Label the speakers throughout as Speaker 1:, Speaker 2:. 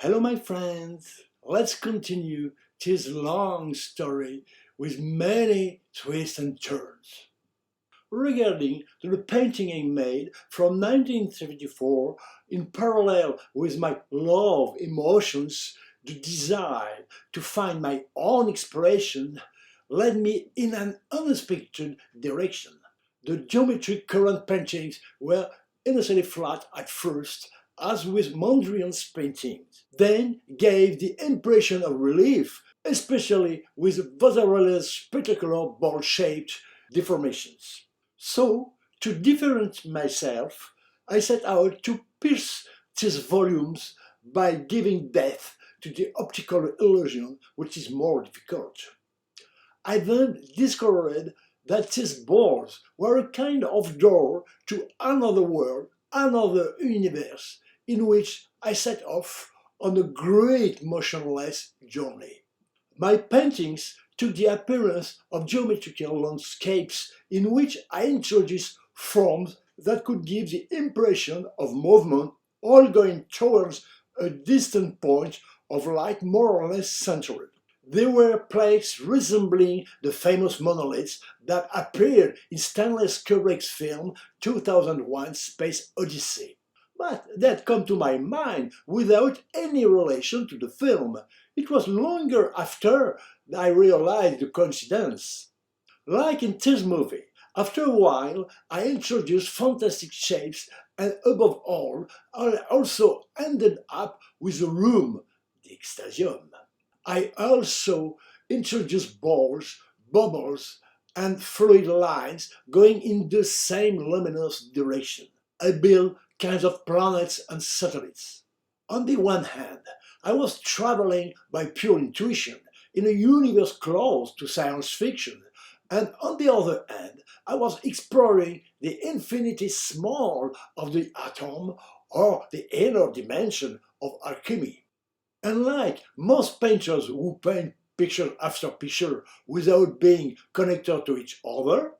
Speaker 1: Hello my friends, let's continue this long story with many twists and turns. Regarding the painting I made from 1974, in parallel with my love emotions, the desire to find my own expression led me in an unexpected direction. The geometric current paintings were initially flat at first, as with Mondrian's paintings, then gave the impression of relief, especially with Vasarely's spectacular ball-shaped deformations. So, to differentiate myself, I set out to pierce these volumes by giving depth to the optical illusion, which is more difficult. I then discovered that these balls were a kind of door to another world, another universe, in which I set off on a great motionless journey. My paintings took the appearance of geometrical landscapes in which I introduced forms that could give the impression of movement, all going towards a distant point of light more or less centered. They were plaques resembling the famous monoliths that appeared in Stanley Kubrick's film 2001 Space Odyssey. But that came to my mind without any relation to the film. It was longer after I realized the coincidence. Like in this movie, after a while I introduced fantastic shapes and above all, I also ended up with a room, the Extasium. I also introduced balls, bubbles, and fluid lines going in the same luminous direction. I built kinds of planets and satellites. On the one hand, I was traveling by pure intuition in a universe close to science fiction, and on the other hand, I was exploring the infinity small of the atom or the inner dimension of alchemy. Unlike most painters who paint picture after picture without being connected to each other,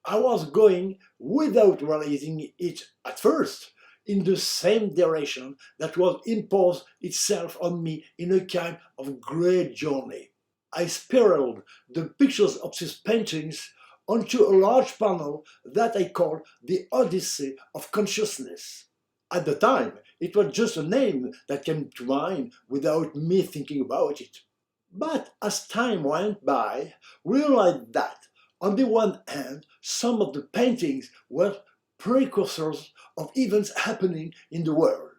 Speaker 1: I was going, without realizing it at first, in the same direction that was imposed itself on me in a kind of great journey. I spiraled the pictures of these paintings onto a large panel that I called the Odyssey of Consciousness. At the time, it was just a name that came to mind without me thinking about it. But as time went by, realized that, on the one hand, some of the paintings were precursors of events happening in the world,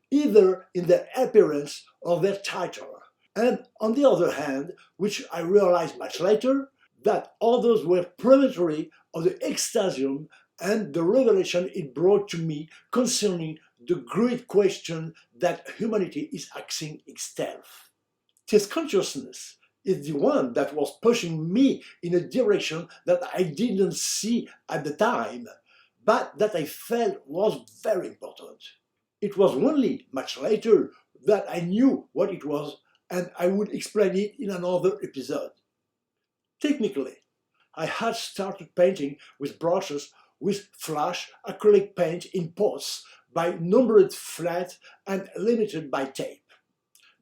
Speaker 1: either in their appearance or their title. And on the other hand, which I realized much later, that others were premonitory of the Extasium and the revelation it brought to me concerning the great question that humanity is asking itself. This consciousness is the one that was pushing me in a direction that I didn't see at the time, but that I felt was very important. It was only much later that I knew what it was, and I would explain it in another episode. Technically, I had started painting with brushes with flash acrylic paint in pots by numbered flat and limited by tape.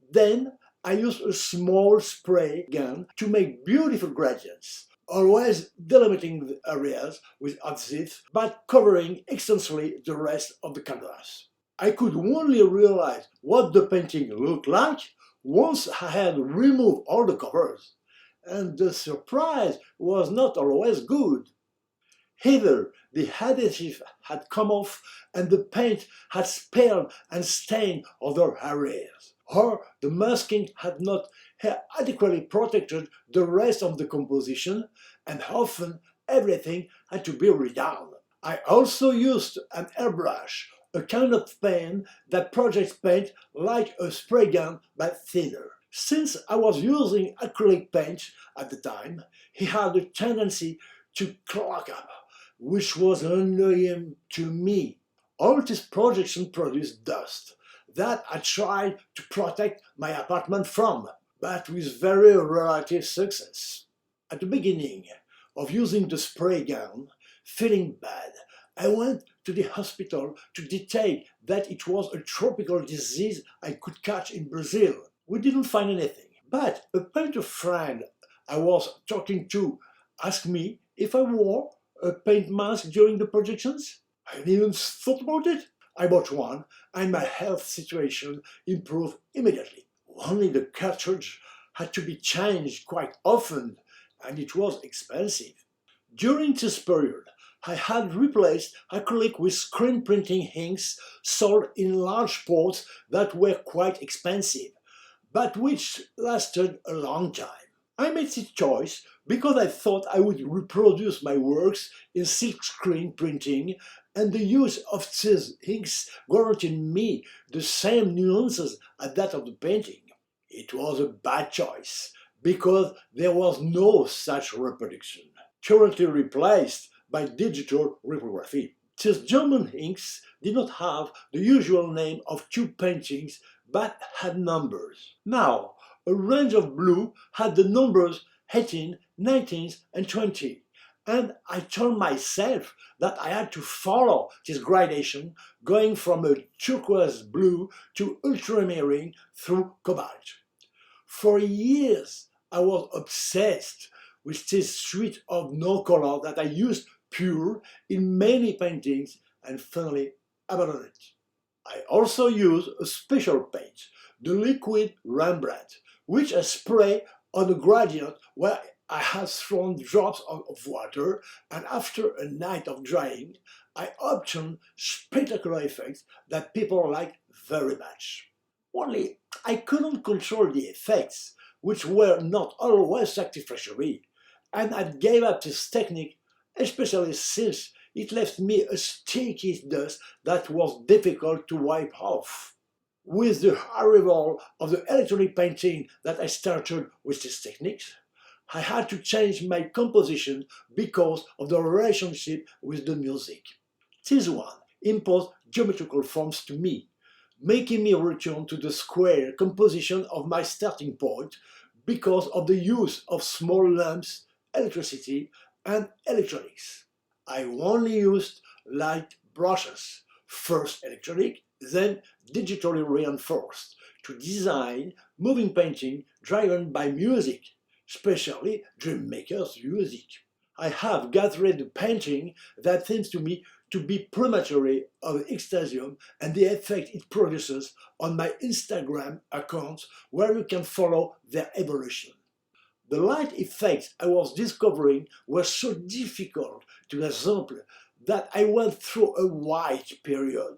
Speaker 1: Then I used a small spray gun to make beautiful gradients, always delimiting the areas with adhesive, but covering extensively the rest of the canvas. I could only realize what the painting looked like once I had removed all the covers, and the surprise was not always good. Either the adhesive had come off and the paint had spilled and stained other areas, or the masking had not adequately protected the rest of the composition, and often everything had to be redone. I also used an airbrush, a kind of pen that projects paint like a spray gun but thinner. Since I was using acrylic paint at the time, he had a tendency to clog up, which was annoying to me. All this projection produced dust that I tried to protect my apartment from, but with very relative success. At the beginning of using the spray gun, feeling bad I went to the hospital to detect that it was a tropical disease I could catch in Brazil. We didn't find anything, but a painter friend I was talking to asked me if I wore a paint mask during the projections. I didn't even thought about it. I bought one, and my health situation improved immediately. Only the cartridge had to be changed quite often, and it was expensive. During this period, I had replaced acrylic with screen printing inks sold in large pots that were quite expensive, but which lasted a long time. I made this choice because I thought I would reproduce my works in silk screen printing, and the use of these inks guaranteed me the same nuances as that of the painting. It was a bad choice because there was no such reproduction, currently replaced by digital reprography. These German inks did not have the usual name of tube paintings but had numbers. Now, a range of blue had the numbers 18, 19, and 20, and I told myself that I had to follow this gradation, going from a turquoise blue to ultramarine through cobalt. For years, I was obsessed with this suite of no color that I used pure in many paintings and finally abandoned it. I also use a special paint, the liquid Rembrandt, which I spray on a gradient where I have thrown drops of water, and after a night of drying, I obtain spectacular effects that people like very much. Only I couldn't control the effects, which were not always satisfactory, and I gave up this technique, especially since it left me a sticky dust that was difficult to wipe off. With the arrival of the electronic painting that I started with these techniques, I had to change my composition because of the relationship with the music. This one imposed geometrical forms to me, making me return to the square composition of my starting point because of the use of small lamps, electricity, and electronics. I only used light brushes, first electronic, then digitally reinforced, to design moving painting driven by music, especially dream makers' music. I have gathered the painting that seems to me to be premonitory of Extasium and the effect it produces on my Instagram account, where you can follow their evolution. The light effects I was discovering were so difficult to assemble that I went through a white period.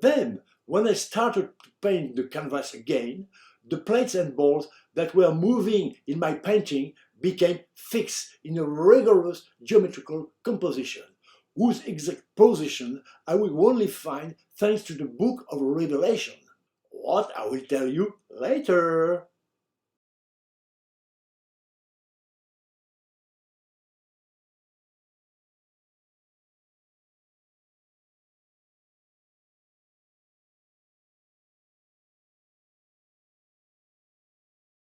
Speaker 1: Then, when I started to paint the canvas again, the plates and balls that were moving in my painting became fixed in a rigorous geometrical composition, whose exact position I will only find thanks to the Book of Revelation. What I will tell you later.